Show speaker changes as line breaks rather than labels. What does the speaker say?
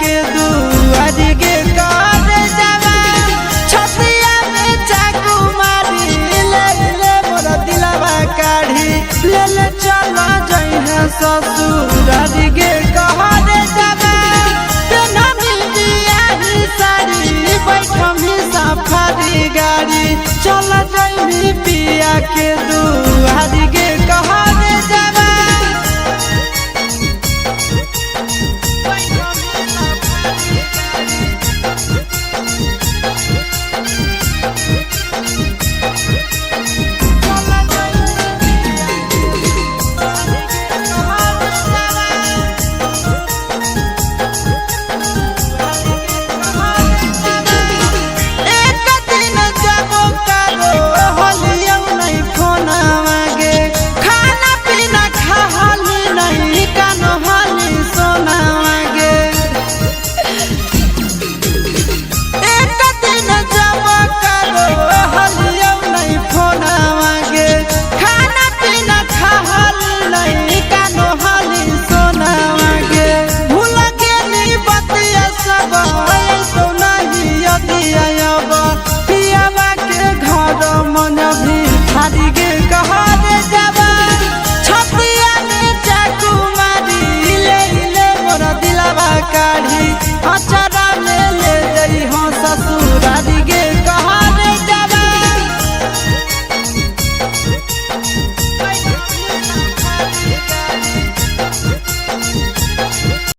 के दुआरी गे कर जावा छतिया में चाकू मारी ले मोरा दिलवा काढ़ी ले चला जइहे ससुरारी गे कहर जावा पेनमी बियाही साड़ी बैठमी सफारी गाड़ी चला जइही पिया के दुआरी गे कहर